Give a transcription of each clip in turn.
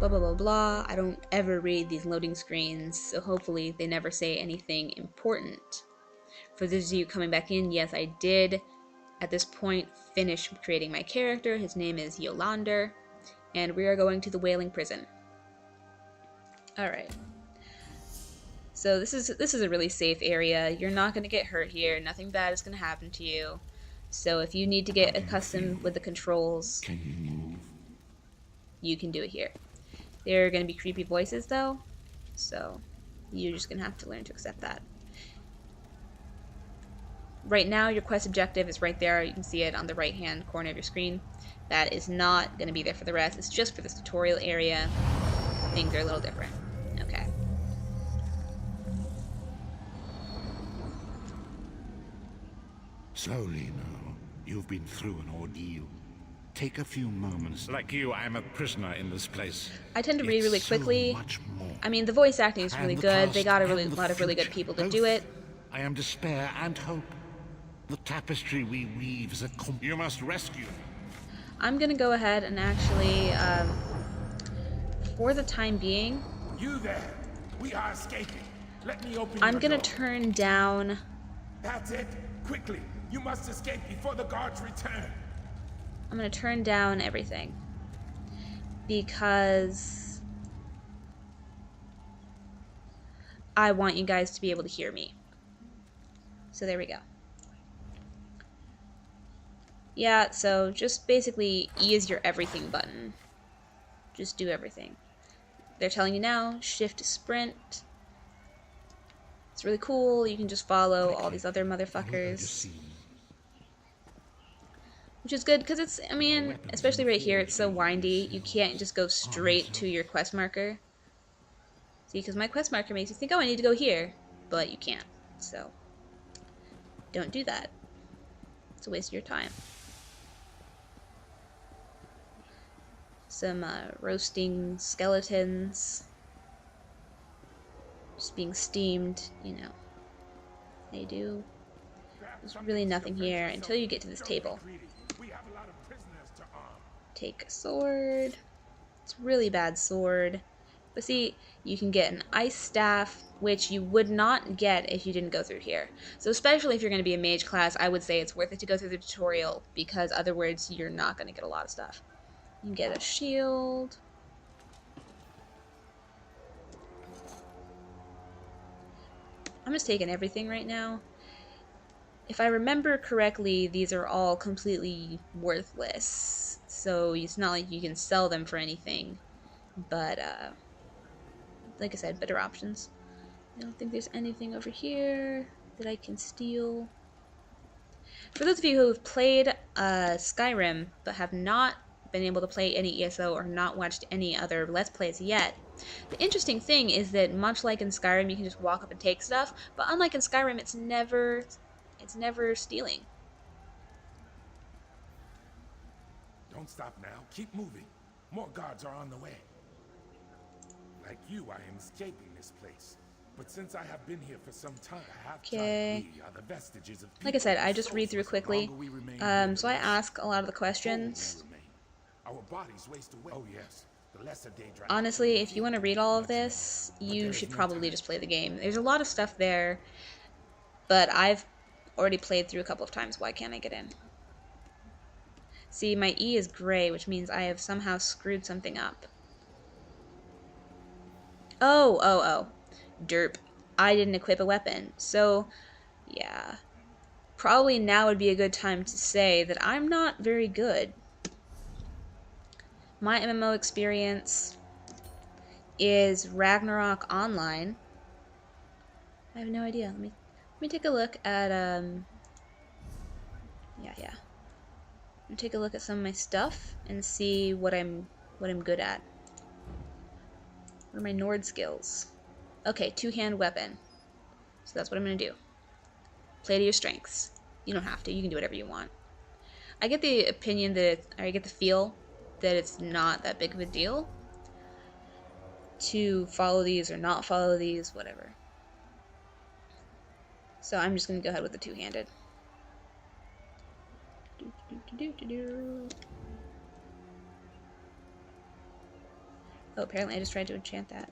blah blah blah blah. I don't ever read these loading screens, so hopefully they never say anything important. For those of you coming back in, yes, I did at this point finish creating my character. His name is Yolonder, and we are going to the Wailing prison. Alright. So this is a really safe area. You're not going to get hurt here. Nothing bad is going to happen to you. So if you need to get accustomed with the controls, Can you move? you can do it here. There are going to be creepy voices though, so you're just going to have to learn to accept that. Right now your quest objective is right there. You can see it on the right hand corner of your screen. That is not going to be there for the rest. It's just for this tutorial area. Things are a little different. Okay. Slowly now. You've been through an ordeal. Take a few moments. Like you, I'm a prisoner in this place. I tend to read really So quickly. much more. I mean, the voice acting is really And the good. They past got a and the lot of really good future, people to both. do it. I am despair and hope. The tapestry we weave is a You must rescue. I'm gonna go ahead and actually, for the time being, You there! We are escaping. Let me open I'm your gonna door. turn down. That's it. Quickly, you must escape before the guards return. I'm gonna turn down everything because I want you guys to be able to hear me. So there we go. Yeah, so just basically E is your everything button. Just do everything. They're telling you now, shift to sprint. It's really cool. You can just follow all these other motherfuckers. Which is good, because it's, I mean, especially right here, it's so windy, you can't just go straight to your quest marker. See, because my quest marker makes you think, oh, I need to go here, but you can't. So, don't do that. It's a waste of your time. Some roasting skeletons. Just being steamed, you know. They do. There's really nothing here until you get to this table. We have a lot of prisoners to arm. Take a sword. It's a really bad sword. But see, you can get an ice staff, which you would not get if you didn't go through here. So especially if you're going to be a mage class, I would say it's worth it to go through the tutorial, because otherwise you're not going to get a lot of stuff. You can get a shield. I'm just taking everything right now. If I remember correctly, these are all completely worthless. So it's not like you can sell them for anything. But, like I said, better options. I don't think there's anything over here that I can steal. For those of you who have played Skyrim, but have not been able to play any ESO or not watched any other Let's Plays yet, the interesting thing is that much like in Skyrim, you can just walk up and take stuff, but unlike in Skyrim, it's never stealing. Don't stop now. Keep moving. More guards are on the way. Like you, I am escaping this place. But since I have been here for some time, I have tried. We are the vestiges of like I said, I just read through quickly. So I ask a lot of the questions. Our bodies waste away. Oh yes. The lesser day dragon. Honestly, if you want to read all of this, you should probably just play the game. There's a lot of stuff there, but I've already played through a couple of times. Why can't I get in? See, my E is gray, which means I have somehow screwed something up. Oh. Derp. I didn't equip a weapon. So, yeah. Probably now would be a good time to say that I'm not very good. My MMO experience is Ragnarok Online. I have no idea. Let me take a look at yeah. Let me take a look at some of my stuff and see what I'm good at. What are my Nord skills? Okay, two-hand weapon. So that's what I'm gonna do. Play to your strengths. You don't have to. You can do whatever you want. I get the opinion that I get the feel that it's not that big of a deal to follow these or not follow these, whatever. So I'm just gonna go ahead with the two-handed. Oh, apparently I just tried to enchant that.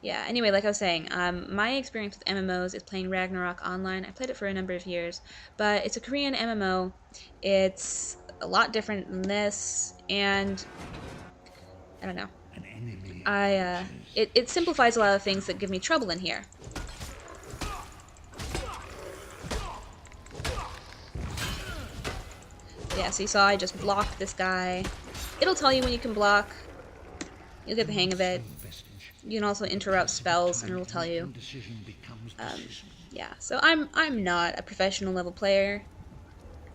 Yeah, anyway, like I was saying, my experience with MMOs is playing Ragnarok online. I played it for a number of years, but it's a Korean MMO. It's a lot different than this, and I don't know. An enemy It simplifies a lot of things that give me trouble in here. Yeah, so you saw I just blocked this guy. It'll tell you when you can block. You'll get the hang of it. You can also interrupt spells, and it will tell you. Yeah, so I'm not a professional level player.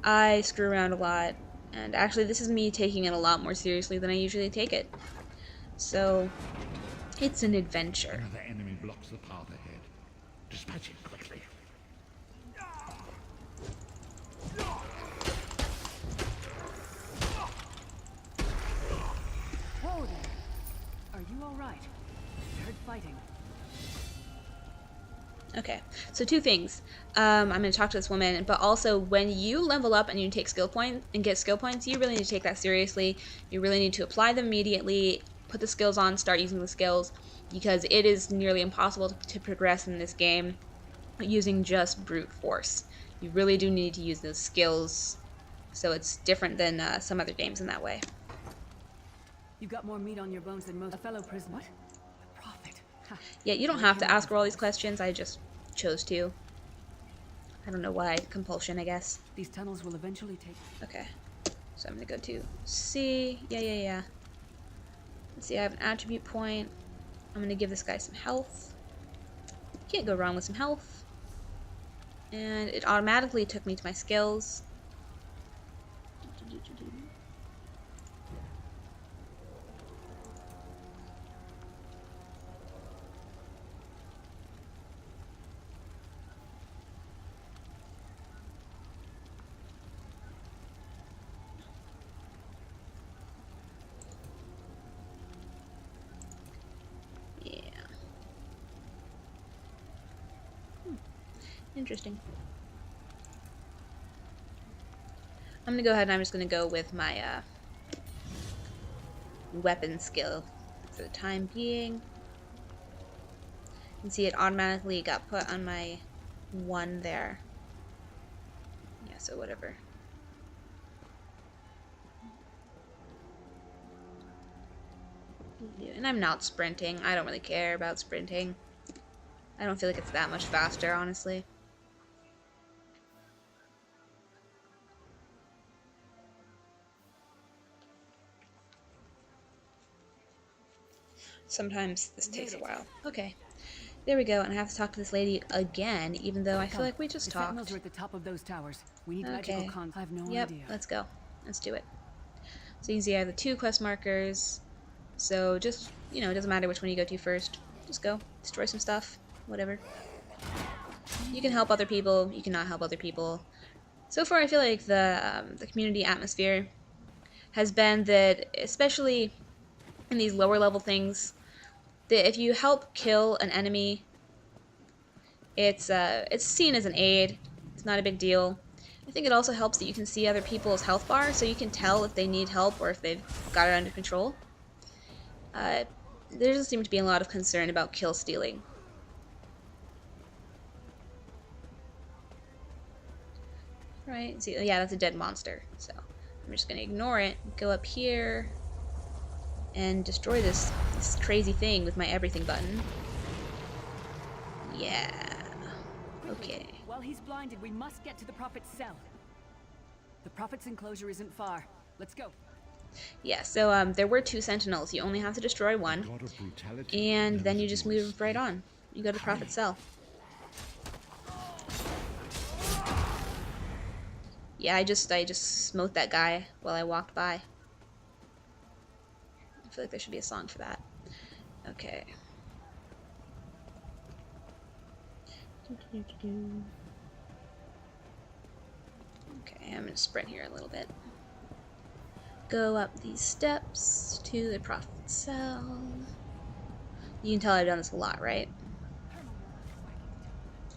I screw around a lot, and actually this is me taking it a lot more seriously than I usually take it. So it's an adventure. Another enemy blocks the path ahead. Dispatch it quickly. Whoa there. Are you alright? I heard fighting. Okay, so two things. I'm going to talk to this woman, but also when you level up and you take skill points and get skill points, you really need to take that seriously. You really need to apply them immediately, put the skills on, start using the skills, because it is nearly impossible to progress in this game using just brute force. You really do need to use those skills, so it's different than some other games in that way. You've got more meat on your bones than most. A fellow prisoner. What? A prophet. Ha. Yeah, you don't have to ask her all these questions. I just chose to. I don't know why. Compulsion, I guess. These tunnels will eventually take. Okay. So I'm gonna go to C. Yeah. Let's see, I have an attribute point. I'm gonna give this guy some health. Can't go wrong with some health. And it automatically took me to my skills. Interesting. I'm gonna go ahead and I'm just gonna go with my weapon skill for the time being. You can see it automatically got put on my 1 there. Yeah, so whatever. And I'm not sprinting. I don't really care about sprinting. I don't feel like it's that much faster, honestly. Sometimes this takes a while. Okay. There we go, and I have to talk to this lady again, even though I feel like we just The sentinels talked. are at the top of those towers. We need Okay. magical con. I have no Yep, idea. let's go. Let's do it. So you can see I have the 2 quest markers. So just, you know, it doesn't matter which one you go to first. Just go. Destroy some stuff. Whatever. You can help other people. You cannot help other people. So far, I feel like the community atmosphere has been that, especially in these lower level things, that if you help kill an enemy, it's seen as an aid. It's not a big deal. I think it also helps that you can see other people's health bar, so you can tell if they need help or if they've got it under control. There doesn't seem to be a lot of concern about kill stealing. Right, see, yeah, that's a dead monster, so I'm just gonna ignore it, go up here, and destroy this crazy thing with my everything button. Yeah. Okay. While he's blinded, we must get to the prophet's cell. The prophet's enclosure isn't far. Let's go. Yeah, so there were 2 sentinels. You only have to destroy 1, God of brutality and then knows you just your move right on. You go to Prophet's Cell. Yeah, I just smote that guy while I walked by. I feel like there should be a song for that. Okay. Okay, I'm gonna sprint here a little bit. Go up these steps to the Prophet's Cell. You can tell I've done this a lot, right?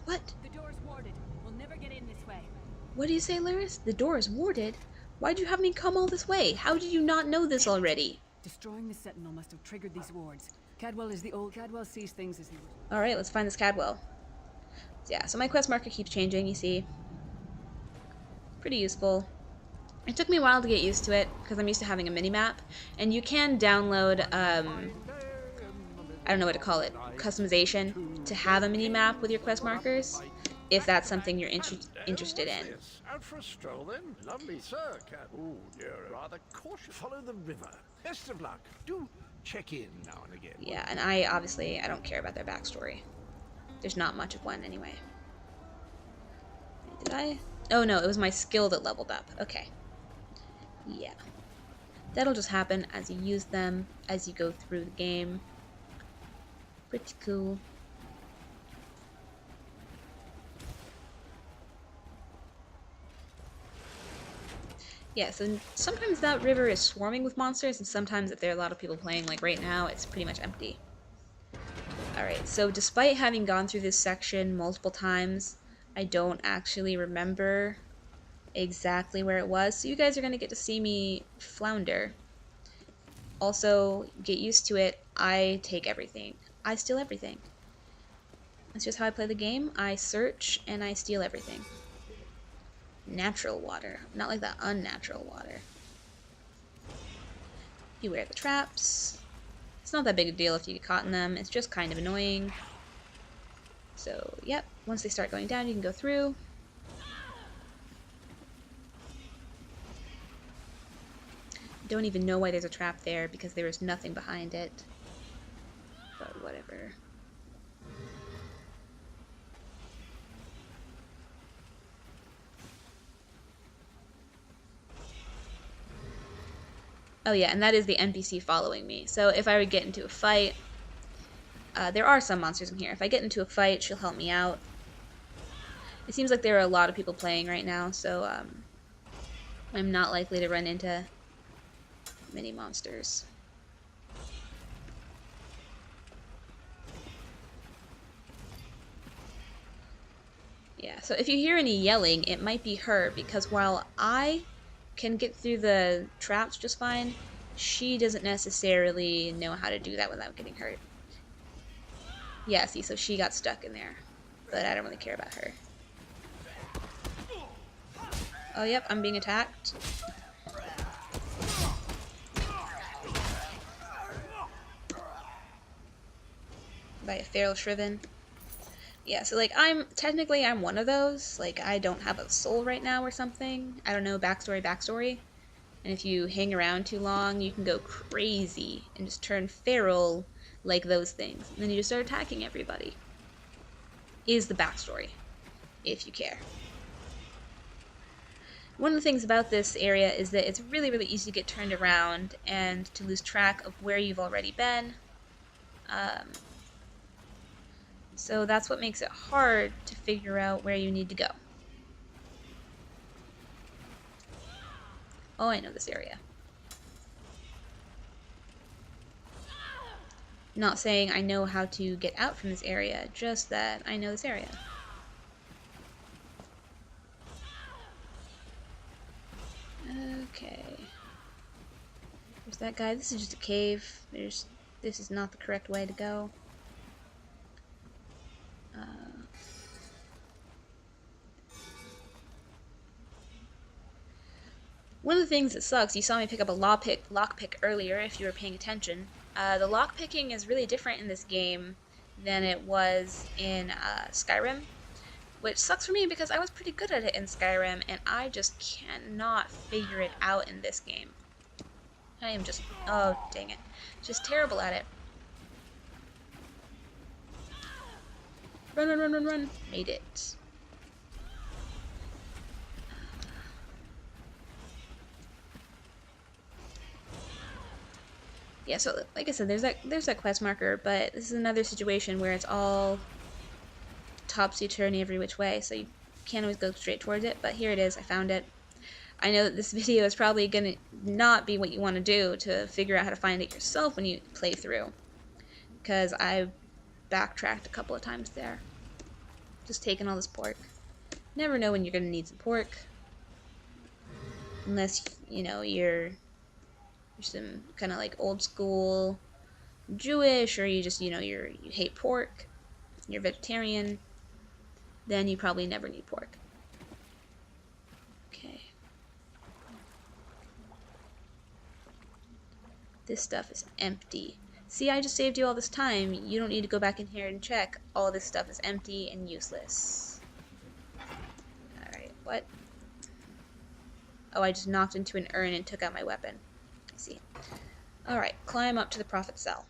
What? The door's warded. We'll never get in this way. What do you say, Laris? The door is warded? Why'd you have me come all this way? How did you not know this already? Destroying the Sentinel must have triggered these wards. Cadwell is the old... Cadwell sees things as he would. Alright, let's find this Cadwell. Yeah, so my quest marker keeps changing, you see. Pretty useful. It took me a while to get used to it, because I'm used to having a mini-map. And you can download, I don't know what to call it, customization, to have a mini-map with your quest markers, if that's something you're interested in. Out for a stroll then? Lovely, sir. Oh, dear. Rather cautious. Follow the river. Best of luck. Do check in now and again. Yeah, and I don't care about their backstory. There's not much of one anyway. Did I? Oh no, it was my skill that leveled up. Okay. Yeah. That'll just happen as you use them, as you go through the game. Pretty cool. Yeah, so sometimes that river is swarming with monsters, and sometimes if there are a lot of people playing, like right now, it's pretty much empty. Alright, so despite having gone through this section multiple times, I don't actually remember exactly where it was, so you guys are going to get to see me flounder. Also, get used to it, I take everything. I steal everything. That's just how I play the game. I search, and I steal everything. Natural water, not like that unnatural water. Beware the traps. It's not that big a deal if you get caught in them, it's just kind of annoying. So, yep, once they start going down, you can go through. Don't even know why there's a trap there, because there is nothing behind it. But whatever. Oh yeah, and that is the NPC following me. So if I would get into a fight, there are some monsters in here. If I get into a fight, she'll help me out. It seems like there are a lot of people playing right now, so I'm not likely to run into many monsters. Yeah, so if you hear any yelling, it might be her, because while I can get through the traps just fine, she doesn't necessarily know how to do that without getting hurt. Yeah, see, so she got stuck in there, but I don't really care about her. Oh, yep, I'm being attacked. By a feral shriven. Yeah, so like I'm one of those. Like I don't have a soul right now or something. I don't know, backstory. And if you hang around too long, you can go crazy and just turn feral like those things. And then you just start attacking everybody. Is the backstory, if you care. One of the things about this area is that it's really, really easy to get turned around and to lose track of where you've already been. So that's what makes it hard to figure out where you need to go. Oh, I know this area. Not saying I know how to get out from this area, just that I know this area. Okay. There's that guy. This is just a cave. This is not the correct way to go. One of the things that sucks, you saw me pick up a lockpick earlier if you were paying attention. The lockpicking is really different in this game than it was in Skyrim, which sucks for me because I was pretty good at it in Skyrim and I just cannot figure it out in this game. I am just, oh dang it, just terrible at it. Run, run, run, run, run. Made it. Yeah, so like I said, there's that quest marker, but this is another situation where it's all topsy-turvy every which way, so you can't always go straight towards it, but here it is, I found it. I know that this video is probably gonna not be what you want to do to figure out how to find it yourself when you play through, because I backtracked a couple of times there. Just taking all this pork. Never know when you're gonna need some pork. Unless, you know, you're You're some kind of like old school Jewish, or you just, you hate pork, you're vegetarian, then you probably never need pork. Okay. This stuff is empty. See, I just saved you all this time. You don't need to go back in here and check. All this stuff is empty and useless. Alright, what? Oh, I just knocked into an urn and took out my weapon. I see. Alright, climb up to the prophet's cell.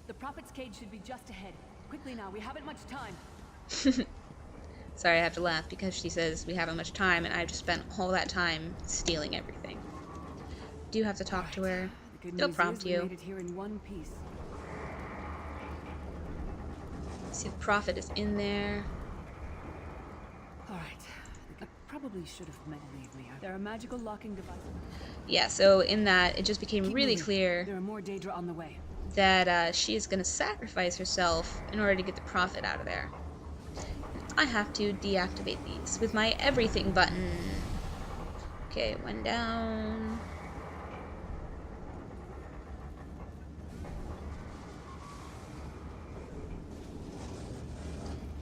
The prophet's cage should be just ahead. Quickly now, we haven't much time. Sorry, I have to laugh because she says we haven't much time, and I've just spent all that time stealing everything. Do you have to talk to her? They'll prompt you. Made it here in one piece. See, the prophet is in there. All right. I probably should have meant to leave me. There are magical locking devices. Yeah, so in that, it just became really clear There are more Daedra on the way. that she is going to sacrifice herself in order to get the prophet out of there. I have to deactivate these with my everything button. Okay, one down.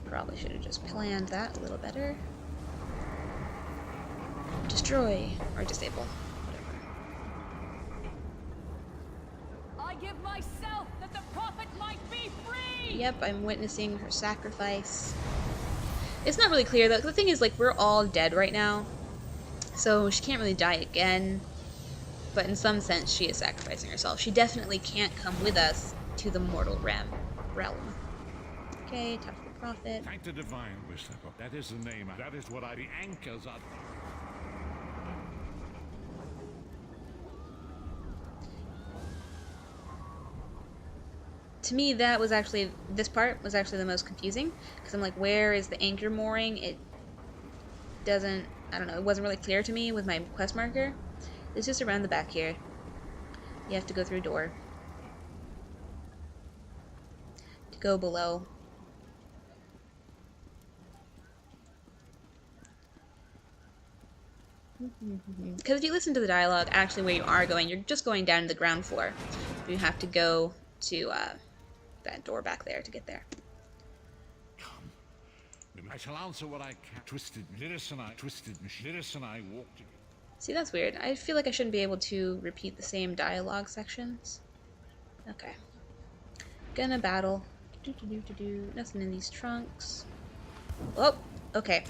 Probably should have just planned that a little better. Destroy or disable, whatever. I give myself that the prophet might be free. Yep, I'm witnessing her sacrifice. It's not really clear though. The thing is, like, we're all dead right now, so she can't really die again. But in some sense, she is sacrificing herself. She definitely can't come with us to the mortal realm. Okay, talk to the prophet. Thank the divine wisdom. That is the name. That is what the anchors are. To me, this part was actually the most confusing, because I'm like, where is the anchor mooring? It doesn't, I don't know, it wasn't really clear to me with my quest marker. It's just around the back here. You have to go through a door to go below. Because if you listen to the dialogue, actually where you are going, you're just going down to the ground floor. You have to go to that door back there to get there. Come. I shall answer what I can. Twisted Liris and I walked together. See, that's weird. I feel like I shouldn't be able to repeat the same dialogue sections. Okay. Gonna battle. Nothing in these trunks. Oh, okay.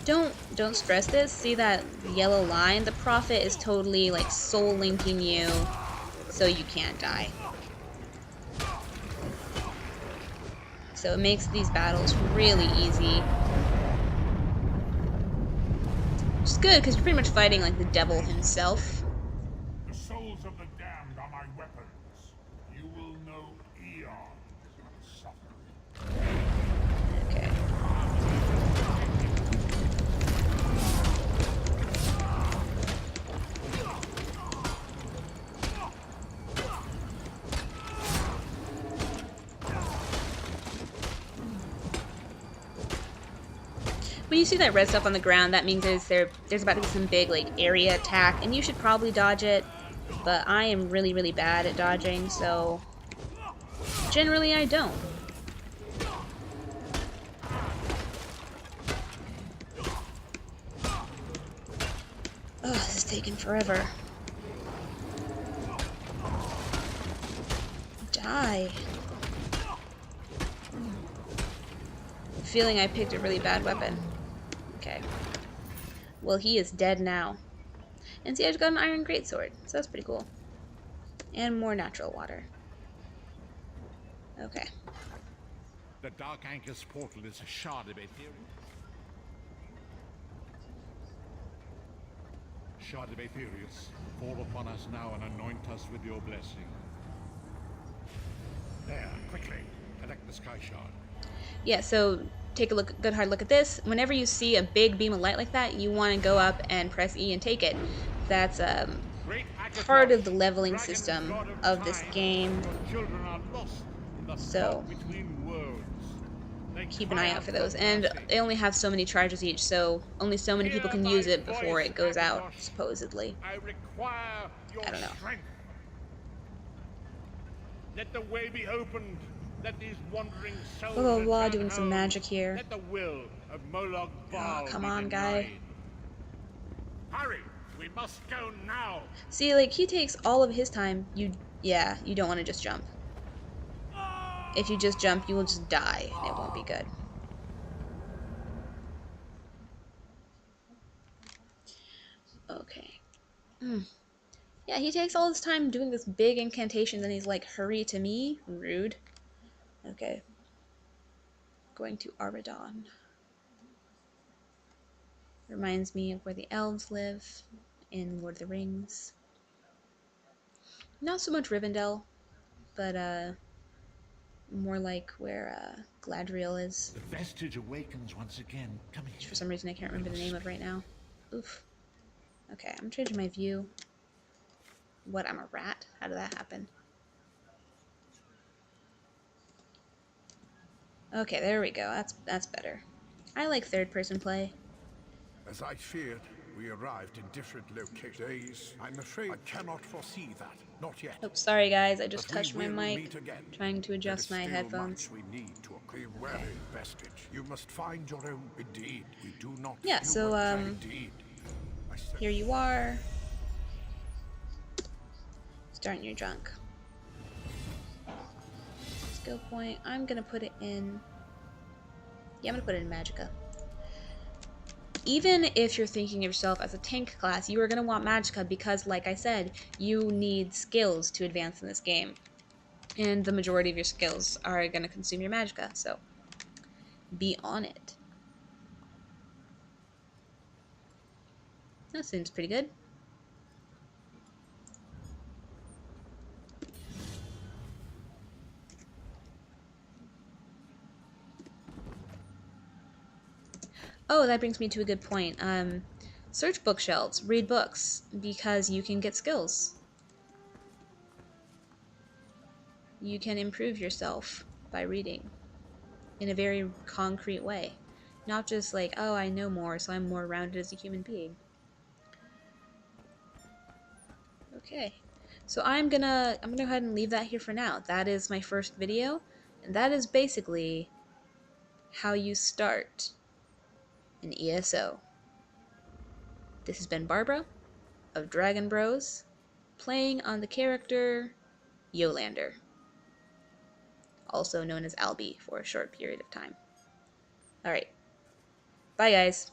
Don't stress this. See that yellow line? The prophet is totally like soul linking you so you can't die. So it makes these battles really easy. Which is good because you're pretty much fighting like the devil himself. The souls of the damned are my weapons. You will know eons of suffering. Okay. When you see that red stuff on the ground, that means there's about to be some big like area attack, and you should probably dodge it. But I am really, really bad at dodging, so generally I don't. Oh, this is taking forever. Die. Feeling I picked a really bad weapon. Okay. Well, he is dead now. And see, I just got an iron greatsword, so that's pretty cool. And more natural water. Okay. The Dark Anchor's portal is a shard of Aetherius. Shard of Aetherius, fall upon us now and anoint us with your blessing. There, quickly, collect the Sky Shard. Yeah, so take a good hard look at this. Whenever you see a big beam of light like that, you want to go up and press E and take it. That's part of the leveling system of this game. So keep an eye out for those. And they only have so many charges each, so only so many people can use it before it goes out, supposedly. I require your I don't know. strength. Let the way be opened. Let these wandering souls Blah blah blah, return doing some home. magic here. Let the will of Moloch Baal Oh, come be on, denied. guy. Hurry! We must go now. See, like, he takes all of his time. Yeah, you don't want to just jump. If you just jump, you will just die, and it won't be good. Okay. Yeah, he takes all his time doing this big incantation, then he's like, hurry to me? Rude. Okay. Going to Aradon. Reminds me of where the elves live in Lord of the Rings. Not so much Rivendell, but more like where Gladriel is. The vestige awakens once again. Come Which here. for some reason I can't remember the name of right now. Oof. Okay, I'm changing my view. What, I'm a rat? How did that happen? Okay, there we go. That's better. I like third-person play. As I feared, we arrived in different locations. I'm afraid I cannot foresee that. Not yet. Oh, sorry guys, I just But we touched my will mic, meet again. trying to adjust There my is still headphones. much we need to be wary, vestige. You must find your own. Indeed, we do not. Yeah, so Indeed. here you are. Starting your junk. Skill point. I'm gonna put it in. Yeah, I'm gonna put it in Magicka. Even if you're thinking of yourself as a tank class, you are going to want Magicka because, like I said, you need skills to advance in this game. And the majority of your skills are going to consume your Magicka, so be on it. That seems pretty good. Oh, that brings me to a good point. Search bookshelves, read books, because you can get skills. You can improve yourself by reading in a very concrete way. Not just like, oh, I know more, so I'm more rounded as a human being. Okay, so I'm gonna go ahead and leave that here for now. That is my first video, and that is basically how you start an ESO. This has been Barbara of DragonBros, playing on the character Yolonder, also known as Albie for a short period of time. Alright, bye guys.